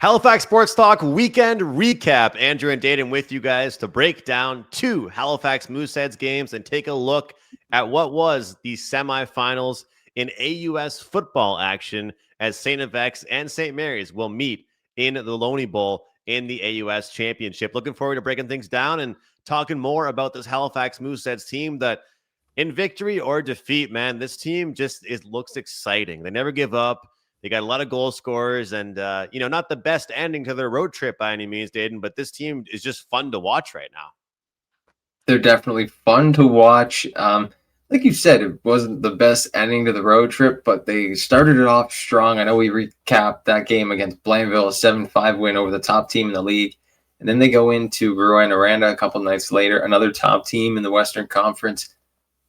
Halifax Sports Talk weekend recap. Andrew and Daeden with you guys to break down 2 Halifax Mooseheads games and take a look at what was the semifinals in AUS football action as St. FX and St. Mary's will meet in the Loney Bowl in the AUS Championship. Looking forward to breaking things down and talking more about this Halifax Mooseheads team that, in victory or defeat, man, this team just looks exciting. They never give up. They got a lot of goal scorers and, not the best ending to their road trip by any means, Daeden, but this team is just fun to watch right now. They're definitely fun to watch. Like you said, it wasn't the best ending to the road trip, but they started it off strong. I know we recapped that game against Blainville, a 7-5 win over the top team in the league. And then they go into Rouyn-Noranda a couple nights later, another top team in the Western Conference.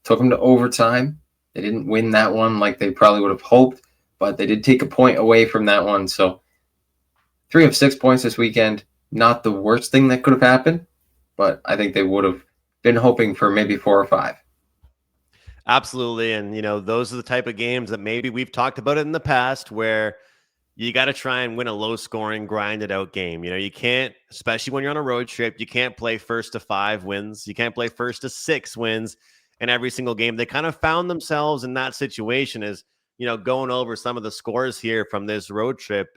Took them to overtime. They didn't win that one like they probably would have hoped, but they did take a point away from that one. So 3 of 6 points this weekend, not the worst thing that could have happened, but I think they would have been hoping for maybe 4 or 5. Absolutely. And, those are the type of games that maybe we've talked about it in the past where you got to try and win a low-scoring, grinded-out game. You can't, especially when you're on a road trip, you can't play first to 5 wins. You can't play first to 6 wins in every single game. They kind of found themselves in that situation as, going over some of the scores here from this road trip.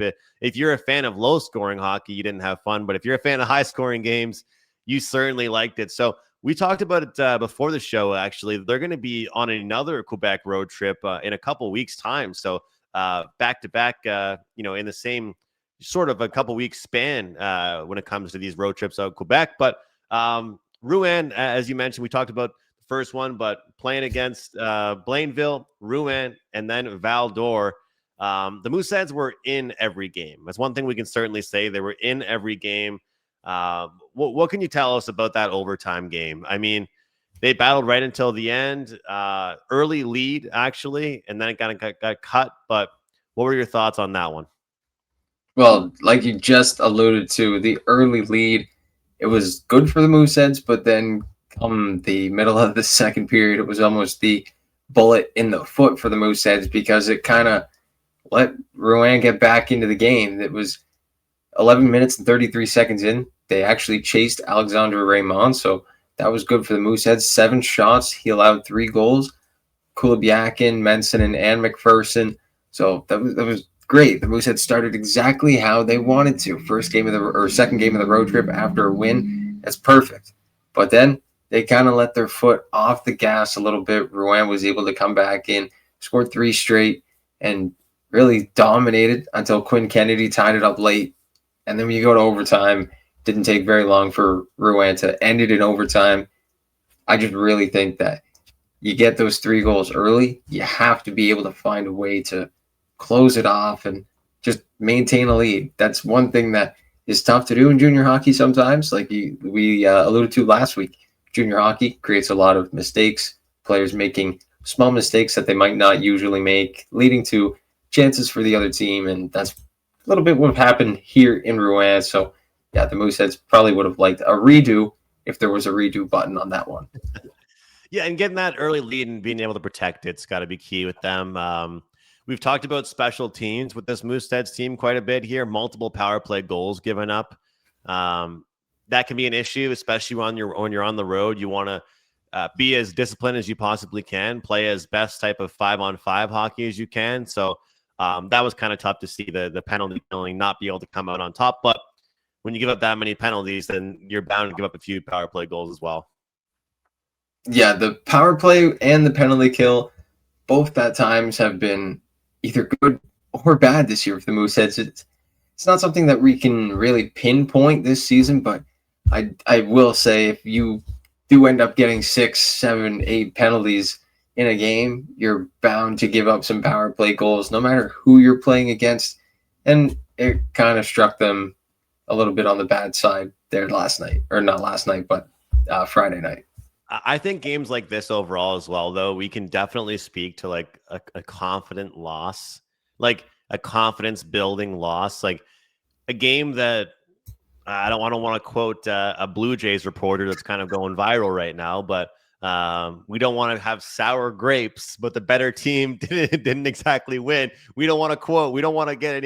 If you're a fan of low-scoring hockey, you didn't have fun. But if you're a fan of high-scoring games, you certainly liked it. So we talked about it before the show, actually. They're going to be on another Quebec road trip in a couple weeks' time. So back-to-back, in the same sort of a couple weeks span when it comes to these road trips out of Quebec. But Rouyn, as you mentioned, we talked about the first one, but playing against Blainville, Rouyn, and then Val-d'Or. The Mooseheads were in every game. That's one thing we can certainly say. They were in every game. What can you tell us about that overtime game? I mean, they battled right until the end, early lead, actually, and then it got cut. But what were your thoughts on that one? Well, like you just alluded to, the early lead, it was good for the Mooseheads, but then come the middle of the second period, it was almost the bullet in the foot for the Mooseheads because it kind of let Rouyn get back into the game. It was 11 minutes and 33 seconds in. They actually chased Alexandre Raymond, so that was good for the Mooseheads. 7 shots. He allowed 3 goals. Kulibiakin, Menson, and McPherson. So that was great. The Mooseheads started exactly how they wanted to. Second game of the road trip after a win. That's perfect. But then they kind of let their foot off the gas a little bit. Rouyn was able to come back in, scored 3 straight, and really dominated until Quinn Kennedy tied it up late. And then when you go to overtime, didn't take very long for Rouyn to end it in overtime. I just really think that you get those 3 goals early, you have to be able to find a way to close it off and just maintain a lead. That's one thing that is tough to do in junior hockey sometimes. Like we alluded to last week, junior hockey creates a lot of mistakes, players making small mistakes that they might not usually make, leading to chances for the other team, and that's a little bit what happened here in Rouyn. So, yeah, the Mooseheads probably would have liked a redo if there was a redo button on that one. Yeah, and getting that early lead and being able to protect it's got to be key with them. We've talked about special teams with this Mooseheads team quite a bit here. Multiple power play goals given up. That can be an issue, especially when you're on the road. You want to be as disciplined as you possibly can, play as best type of 5-on-5 hockey as you can. So that was kind of tough to see the penalty killing not be able to come out on top. But when you give up that many penalties, then you're bound to give up a few power play goals as well. Yeah, the power play and the penalty kill, both at times have been either good or bad this year for the Mooseheads. It's not something that we can really pinpoint this season, but I will say if you do end up getting 6, 7, 8 penalties in a game, you're bound to give up some power play goals no matter who you're playing against. And it kind of struck them a little bit on the bad side there last night, or not last night, but Friday night. I think games like this overall as well, though, we can definitely speak to like a confident loss, like a confidence building loss, like a game that I don't want to quote a Blue Jays reporter that's kind of going viral right now, but we don't want to have sour grapes, but the better team didn't exactly win. We don't want to quote. We don't want to get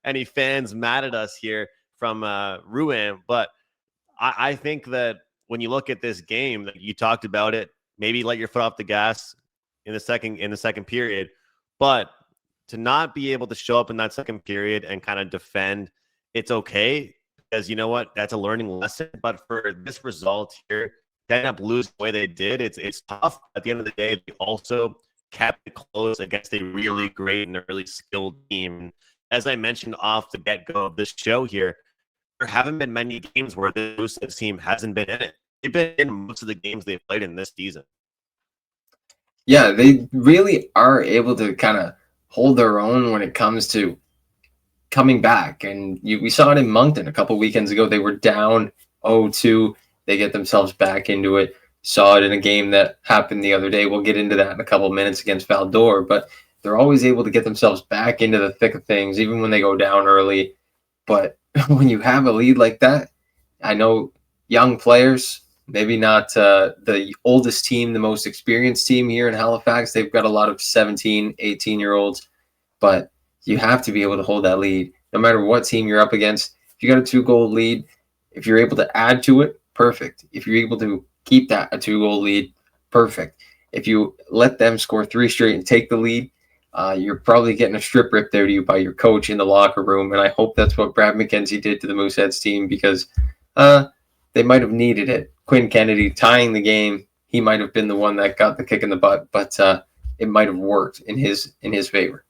any fans mad at us here from Rouen, but I think that when you look at this game, like you talked about it, maybe let your foot off the gas in the second period, but to not be able to show up in that second period and kind of defend, it's okay because you know what, that's a learning lesson. But for this result here, to end up losing the way they did, it's tough. At the end of the day, they also kept it close against a really great and a really skilled team. As I mentioned off the get-go of this show here, there haven't been many games where the Mooseheads team hasn't been in it. They've been in most of the games they've played in this season. Yeah, they really are able to kind of hold their own when it comes to coming back. And we saw it in Moncton a couple weekends ago. They were down 0-2. They get themselves back into it. Saw it in a game that happened the other day. We'll get into that in a couple of minutes against Val-d'Or. But they're always able to get themselves back into the thick of things, even when they go down early. But when you have a lead like that, I know young players, maybe not the oldest team, the most experienced team here in Halifax. They've got a lot of 17, 18-year-olds, but you have to be able to hold that lead no matter what team you're up against. If you got a 2-goal lead, if you're able to add to it, perfect. If you're able to keep that a 2-goal lead, perfect. If you let them score 3 straight and take the lead, you're probably getting a strip ripped out of you by your coach in the locker room. And I hope that's what Brad McKenzie did to the Mooseheads team because they might have needed it. Quinn Kennedy tying the game, he might have been the one that got the kick in the butt, but it might have worked in his favor.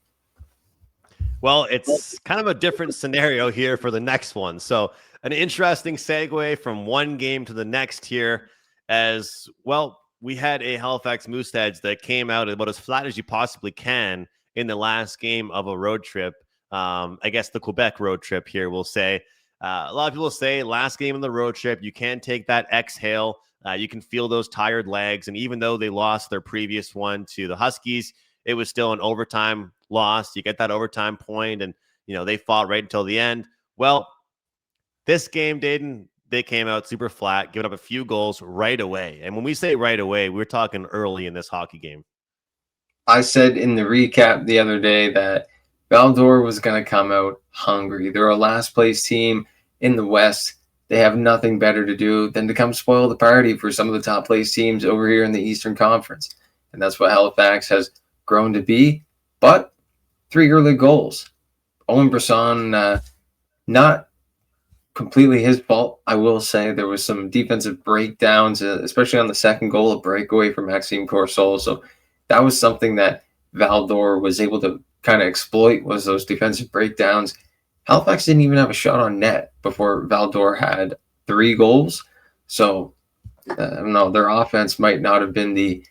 Well, it's kind of a different scenario here for the next one. So an interesting segue from one game to the next here as well. We had a Halifax Mooseheads that came out about as flat as you possibly can in the last game of a road trip. I guess the Quebec road trip here, we'll say. A lot of people say last game of the road trip, you can take that exhale. You can feel those tired legs. And even though they lost their previous one to the Huskies, it was still an overtime loss. You get that overtime point, and they fought right until the end. Well, this game, Daeden, they came out super flat, giving up a few goals right away. And when we say right away, we're talking early in this hockey game. I said in the recap the other day that Val-d'Or was going to come out hungry. They're a last place team in the West. They have nothing better to do than to come spoil the party for some of the top place teams over here in the Eastern Conference. And that's what Halifax has grown to be. But 3 early goals. Owen Brisson, not completely his fault, I will say. There was some defensive breakdowns, especially on the second goal, a breakaway from Maxime Corsol. So that was something that Val-d'Or was able to kind of exploit, was those defensive breakdowns. Halifax didn't even have a shot on net before Val-d'Or had 3 goals. So, I don't know, their offense might not have been the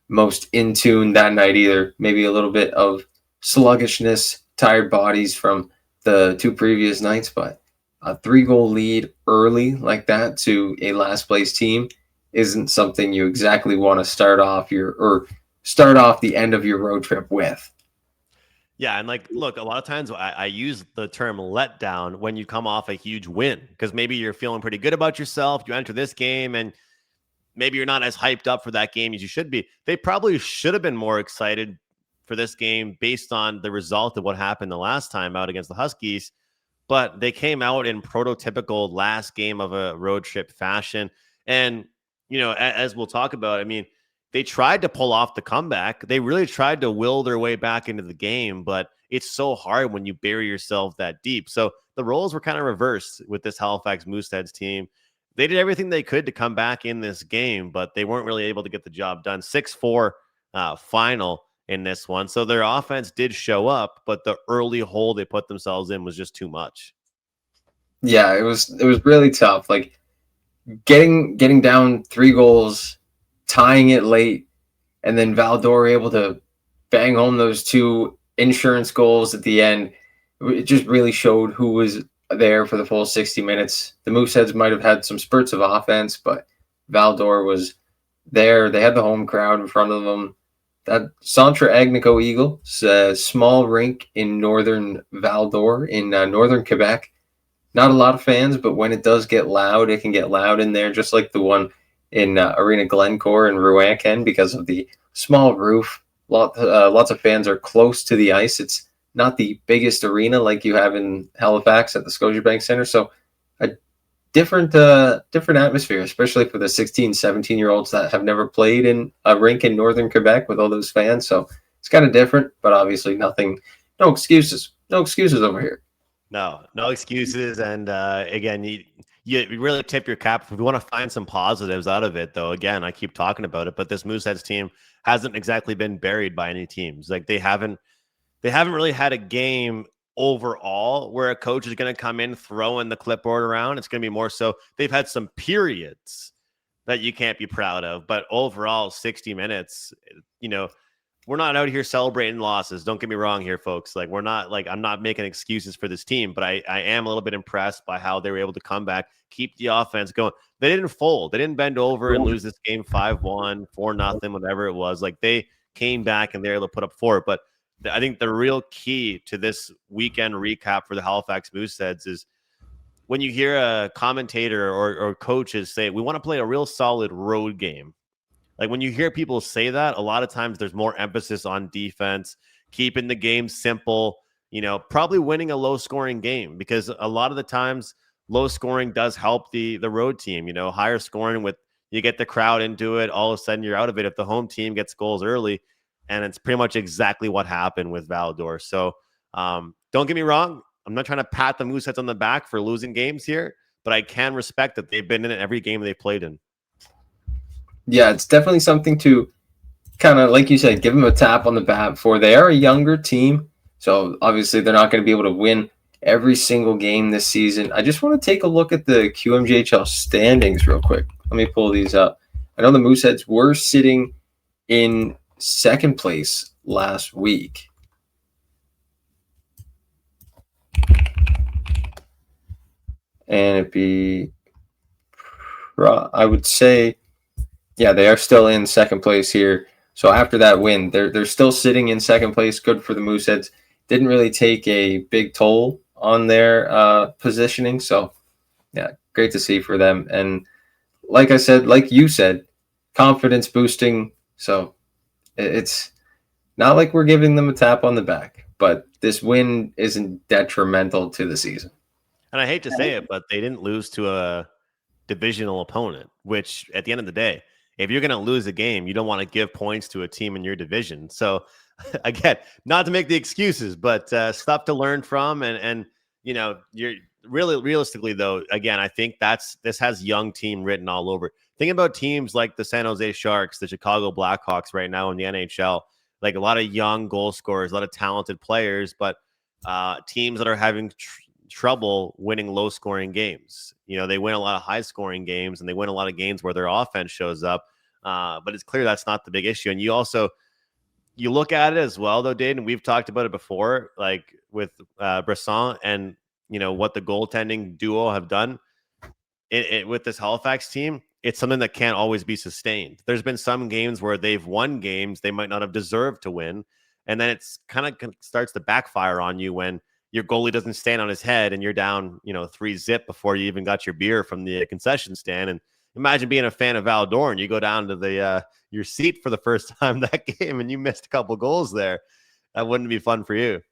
most in tune that night either. Maybe a little bit of sluggishness, tired bodies from the 2 previous nights, but a 3-goal lead early like that to a last place team isn't something you exactly want to start off the end of your road trip with. Yeah, and look, a lot of times I use the term letdown when you come off a huge win because maybe you're feeling pretty good about yourself. You enter this game and maybe you're not as hyped up for that game as you should be. They probably should have been more excited for this game based on the result of what happened the last time out against the Huskies. But they came out in prototypical last game of a road trip fashion. And, as we'll talk about, I mean, they tried to pull off the comeback. They really tried to will their way back into the game, but it's so hard when you bury yourself that deep. So the roles were kind of reversed with this Halifax Mooseheads team. They did everything they could to come back in this game, but they weren't really able to get the job done. 6-4 final in this one. So their offense did show up, but the early hole they put themselves in was just too much. Yeah, it was really tough. Like getting down 3 goals, tying it late, and then Val-d'Or able to bang home those 2 insurance goals at the end. It just really showed who was there for the full 60 minutes. The Mooseheads might have had some spurts of offense, but Val-d'Or was there. They had the home crowd in front of them. That Centre Agnico Eagle, a small rink in northern Val-d'Or in northern Quebec. Not a lot of fans, but when it does get loud, it can get loud in there, just like the one in Arena Glencore in Rouen can, because of the small roof. Lots of fans are close to the ice. It's not the biggest arena like you have in Halifax at the Scotiabank Center. So a different atmosphere, especially for the 16, 17-year-olds that have never played in a rink in northern Quebec with all those fans. So it's kind of different, but obviously no excuses. No excuses over here. No excuses. And again, you really tip your cap if we want to find some positives out of it, though. Again, I keep talking about it, but this Mooseheads team hasn't exactly been buried by any teams. Like they haven't really had a game overall where a coach is going to come in throwing the clipboard around. It's going to be more so they've had some periods that you can't be proud of, but overall 60 minutes, we're not out here celebrating losses. Don't get me wrong here, folks. Like I'm not making excuses for this team, but I am a little bit impressed by how they were able to come back, keep the offense going. They didn't fold. They didn't bend over and lose this game 5-1, 4-0, whatever it was. Like they came back and they were able to put up 4. But I think the real key to this weekend recap for the Halifax Mooseheads is when you hear a commentator or coaches say, we want to play a real solid road game. Like when you hear people say that, a lot of times there's more emphasis on defense, keeping the game simple, probably winning a low scoring game, because a lot of the times low scoring does help the road team, higher scoring with you get the crowd into it. All of a sudden you're out of it if the home team gets goals early. And it's pretty much exactly what happened with Val-d'Or. So don't get me wrong. I'm not trying to pat the Mooseheads on the back for losing games here, but I can respect that they've been in every game they've played in. Yeah, it's definitely something to kind of, like you said, give them a tap on the back for. They are a younger team, so obviously they're not going to be able to win every single game this season. I just want to take a look at the QMJHL standings real quick. Let me pull these up. I know the Mooseheads were sitting in second place last week. And I would say, yeah, they are still in second place here. So after that win, they're still sitting in second place. Good for the Mooseheads. Didn't really take a big toll on their positioning. So, yeah, great to see for them. And like you said, confidence boosting. So it's not like we're giving them a tap on the back, but this win isn't detrimental to the season. And I hate to say it, but they didn't lose to a divisional opponent, which at the end of the day, if you're going to lose a game, you don't want to give points to a team in your division. So again, not to make the excuses, but stuff to learn from. And you're really realistically though, again, I think this has young team written all over. Think about teams like the San Jose Sharks, the Chicago Blackhawks right now in the NHL, like a lot of young goal scorers, a lot of talented players, but teams that are having trouble winning low scoring games. They win a lot of high scoring games and they win a lot of games where their offense shows up. But it's clear that's not the big issue. And you look at it as well, though, Daeden, we've talked about it before, like with Bresson and, what the goaltending duo have done with this Halifax team. It's something that can't always be sustained. There's been some games where they've won games they might not have deserved to win. And then it's kind of starts to backfire on you when your goalie doesn't stand on his head and you're down, 3-0 before you even got your beer from the concession stand. And imagine being a fan of Val-d'Or and you go down to your seat for the first time that game and you missed a couple goals there. That wouldn't be fun for you.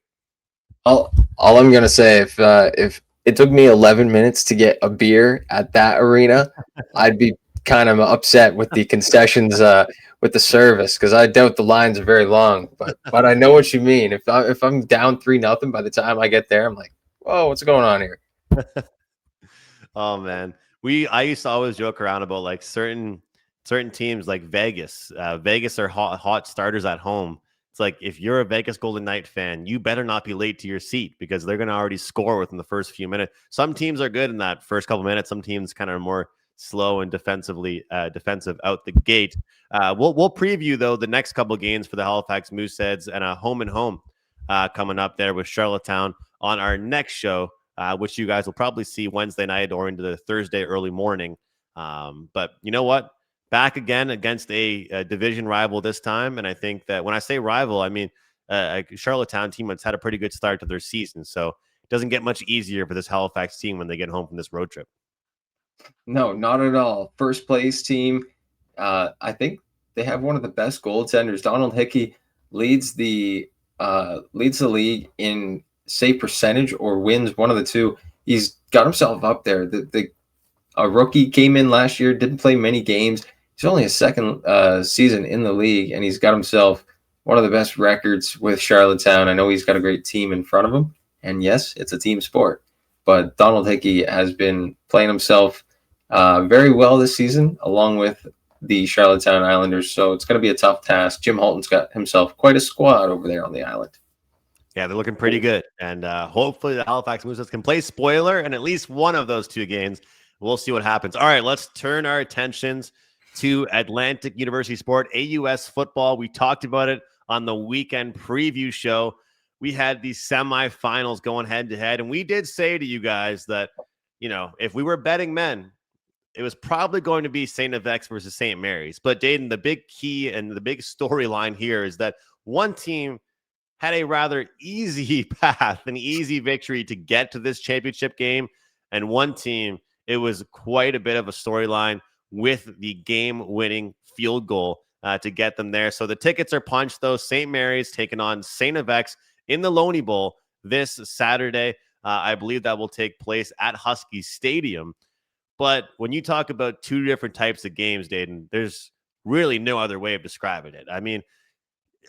All I'm gonna say, if it took me 11 minutes to get a beer at that arena, I'd be kind of upset with the concessions with the service, because I doubt the lines are very long. But I know what you mean. If I'm down 3-0 by the time I get there, I'm like, whoa, what's going on here? Oh man, I used to always joke around about like certain teams like Vegas. Vegas are hot starters at home. It's like if you're a Vegas Golden Knight fan, you better not be late to your seat because they're going to already score within the first few minutes. Some teams are good in that first couple minutes. Some teams kind of more slow and defensive out the gate. We'll preview though the next couple of games for the Halifax Mooseheads and a home and home coming up there with Charlottetown on our next show, which you guys will probably see Wednesday night or into the Thursday early morning. But you know what? Back again against a division rival this time. And I think that when I say rival, I mean a Charlottetown team that's had a pretty good start to their season. So it doesn't get much easier for this Halifax team when they get home from this road trip. No, not at all. First place team. I think they have one of the best goaltenders. Donald Hickey leads the leads the league in save percentage or wins, one of the two. He's got himself up there. A rookie came in last year, didn't play many games. He's only his second season in the league, and he's got himself one of the best records with Charlottetown. I know he's got a great team in front of him, and yes, it's a team sport. But Donald Hickey has been playing himself very well this season, along with the Charlottetown Islanders. So it's going to be a tough task. Jim Halton's got himself quite a squad over there on the island. Yeah, they're looking pretty good. And hopefully the Halifax Mooseheads can play spoiler in at least one of those two games. We'll see what happens. All right, let's turn our attentions to Atlantic University Sport, AUS football. We talked about it on the weekend preview show. We had these semifinals going head-to-head, and we did say to you guys that, if we were betting men, it was probably going to be St. FX versus St. Mary's. But Daeden, the big key and the big storyline here is that one team had a rather easy path, an easy victory to get to this championship game, and one team, it was quite a bit of a storyline with the game-winning field goal to get them there. So the tickets are punched, though. St. Mary's taking on St. FX in the Loney Bowl this Saturday. I believe that will take place at Husky Stadium. But when you talk about two different types of games, Daeden, there's really no other way of describing it. I mean,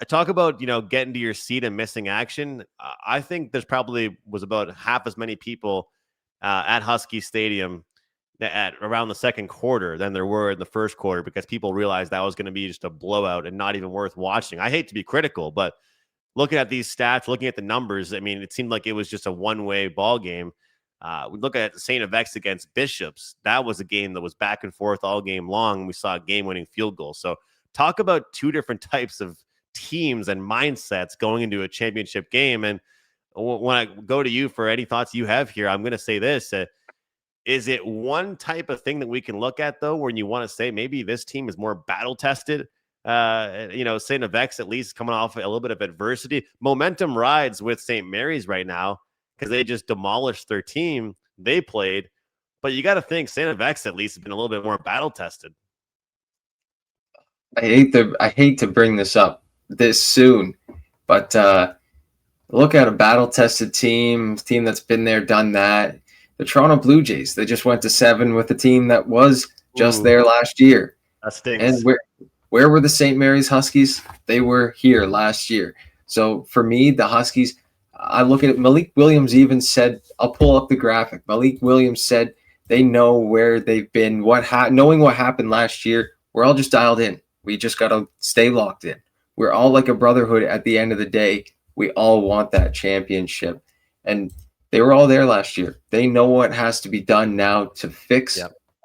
talk about, getting to your seat and missing action. I think there's probably was about half as many people at Husky Stadium at around the second quarter than there were in the first quarter, because people realized that was going to be just a blowout and not even worth watching. I hate to be critical, but looking at these stats, looking at the numbers, I mean, it seemed like it was just a one-way ball game. We look at St. FX against Bishops. That was a game that was back and forth all game long. We saw a game-winning field goal. So talk about two different types of teams and mindsets going into a championship game. And when I go to you for any thoughts you have here, I'm going to say this. Is it one type of thing that we can look at, though, when you want to say maybe this team is more battle-tested? St. FX at least coming off a little bit of adversity. Momentum rides with St. Mary's right now because they just demolished their team they played. But you got to think St. FX at least has been a little bit more battle-tested. I hate to bring this up this soon, but look at a battle-tested team that's been there, done that. The Toronto Blue Jays, they just went to 7 with a team that was just there last year. That stinks. And where were the St. Mary's Huskies? They were here last year. So for me, the Huskies, I look at it. Malik Williams even said, I'll pull up the graphic. Malik Williams said they know where they've been, knowing what happened last year. We're all just dialed in. We just got to stay locked in. We're all like a brotherhood at the end of the day. We all want that championship. And they were all there last year. They know what has to be done now to fix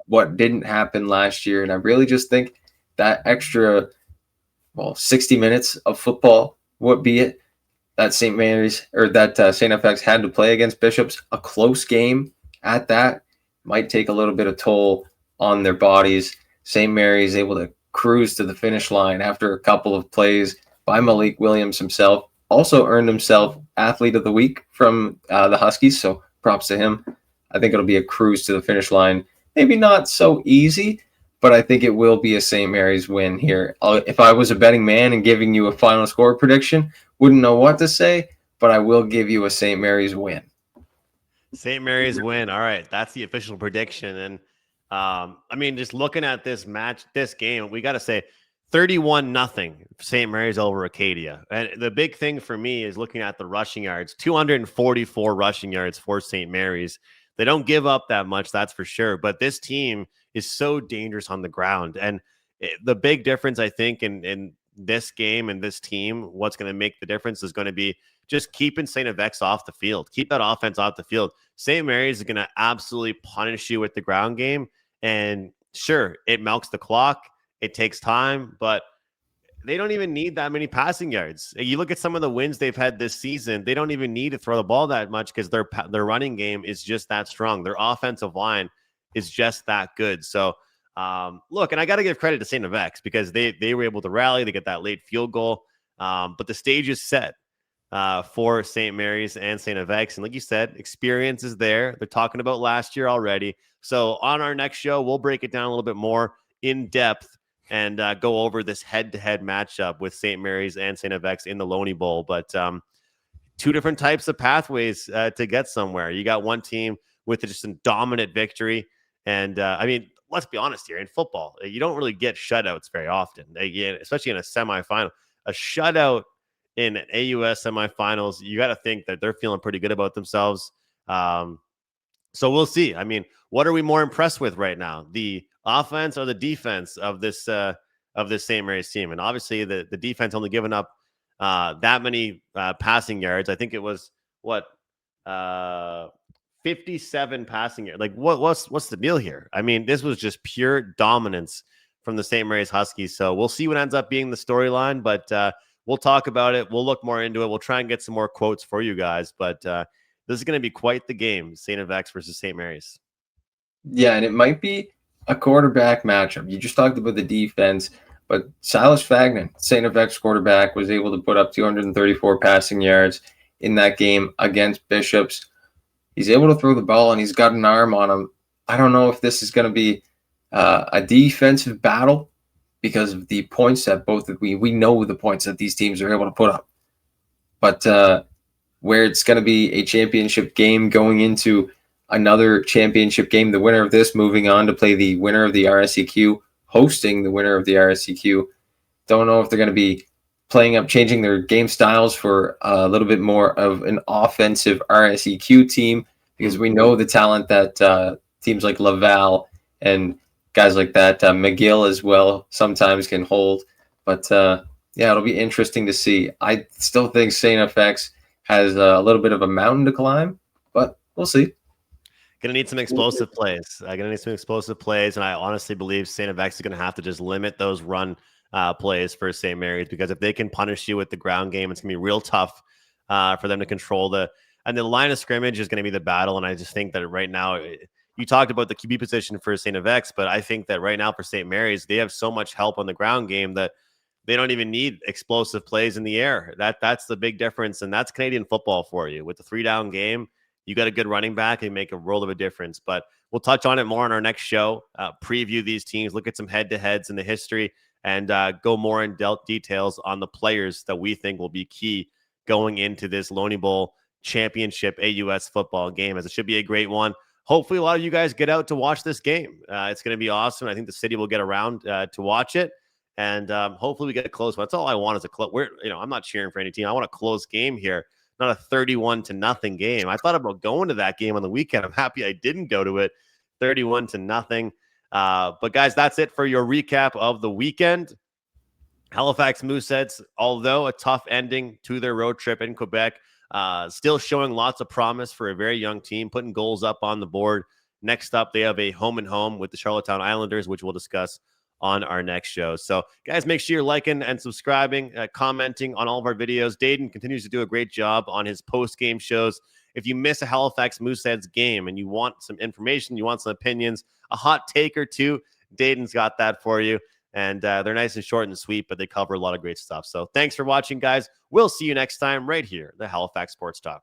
what didn't happen last year. And I really just think that extra, 60 minutes of football, what be it, that St. Mary's or that St. FX had to play against Bishops, a close game at that, might take a little bit of toll on their bodies. St. Mary's able to cruise to the finish line after a couple of plays by Malik Williams himself. Also earned himself Athlete of the Week from the Huskies, so props to him. I think it'll be a cruise to the finish line. Maybe not so easy, but I think it will be a St. Mary's win here. If I was a betting man and giving you a final score prediction, wouldn't know what to say, but I will give you a St. Mary's win. St. Mary's win. All right, that's the official prediction. And just looking at this game, we got to say 31-0 St. Mary's over Acadia. And the big thing for me is looking at the rushing yards, 244 rushing yards for St. Mary's. They don't give up that much, that's for sure. But this team is so dangerous on the ground. And the big difference, I think, in this game and this team, what's going to make the difference is going to be just keeping St. FX off the field. Keep that offense off the field. St. Mary's is going to absolutely punish you with the ground game. And sure, it milks the clock. It takes time, but they don't even need that many passing yards. You look at some of the wins they've had this season, they don't even need to throw the ball that much because their running game is just that strong. Their offensive line is just that good. So, look, and I got to give credit to St. FX because they were able to rally. They get that late field goal, but the stage is set for St. Mary's and St. FX. And like you said, experience is there. They're talking about last year already. So on our next show, we'll break it down a little bit more in depth and go over this head-to-head matchup with St. Mary's and St. FX in the Loney Bowl. But two different types of pathways to get somewhere. You got one team with just a dominant victory. And I mean, let's be honest here, in football, you don't really get shutouts very often, especially in a semifinal. A shutout in AUS semifinals, you got to think that they're feeling pretty good about themselves. So we'll see. I mean, what are we more impressed with right now? The offense or the defense of this St. Mary's team? And obviously the defense only giving up that many passing yards. I think it was 57 passing yards. Like what's the deal here? I mean, this was just pure dominance from the St. Mary's Huskies. So we'll see what ends up being the storyline, but we'll talk about it. We'll look more into it. We'll try and get some more quotes for you guys, but this is going to be quite the game, St. FX versus St. Mary's. Yeah, and it might be a quarterback matchup. You just talked about the defense, but Silas Fagnan, St. FX quarterback, was able to put up 234 passing yards in that game against Bishops. He's able to throw the ball, and he's got an arm on him. I don't know if this is going to be a defensive battle because of the points that we know the points that these teams are able to put up. But where it's going to be a championship game going into another championship game, the winner of this moving on to play the winner of the RSEQ, hosting the winner of the RSEQ. Don't know if they're going to be changing their game styles for a little bit more of an offensive RSEQ team, because we know the talent that teams like Laval and guys like that, McGill as well, sometimes can hold. But yeah, it'll be interesting to see. I still think St. FX has a little bit of a mountain to climb, but we'll see. Gonna need some explosive plays. And I honestly believe St. FX is gonna have to just limit those run plays for St. Mary's, because if they can punish you with the ground game, it's gonna be real tough for them to control the line of scrimmage is gonna be the battle. And I just think that right now, you talked about the QB position for St. FX, but I think that right now for St. Mary's, they have so much help on the ground game that they don't even need explosive plays in the air. That's the big difference, and that's Canadian football for you. With the 3-down game, you got a good running back and make a world of a difference. But we'll touch on it more on our next show, preview these teams, look at some head-to-heads in the history, and go more in details on the players that we think will be key going into this Loney Bowl championship AUS football game, as it should be a great one. Hopefully a lot of you guys get out to watch this game. It's going to be awesome. I think the city will get around to watch it. And hopefully we get a close one. That's all I want is a close. I'm not cheering for any team. I want a close game here, not a 31-0 game. I thought about going to that game on the weekend. I'm happy I didn't go to it. 31-0. But guys, that's it for your recap of the weekend. Halifax Mooseheads, although a tough ending to their road trip in Quebec, still showing lots of promise for a very young team, putting goals up on the board. Next up, they have a home-and-home with the Charlottetown Islanders, which we'll discuss on our next show. So guys, make sure you're liking and subscribing, commenting on all of our videos. Daeden continues to do a great job on his post-game shows. If you miss a Halifax Mooseheads game and you want some information, you want some opinions, a hot take or two, Daeden's got that for you. And they're nice and short and sweet, but they cover a lot of great stuff. So thanks for watching, guys. We'll see you next time right here, the Halifax Sports Talk.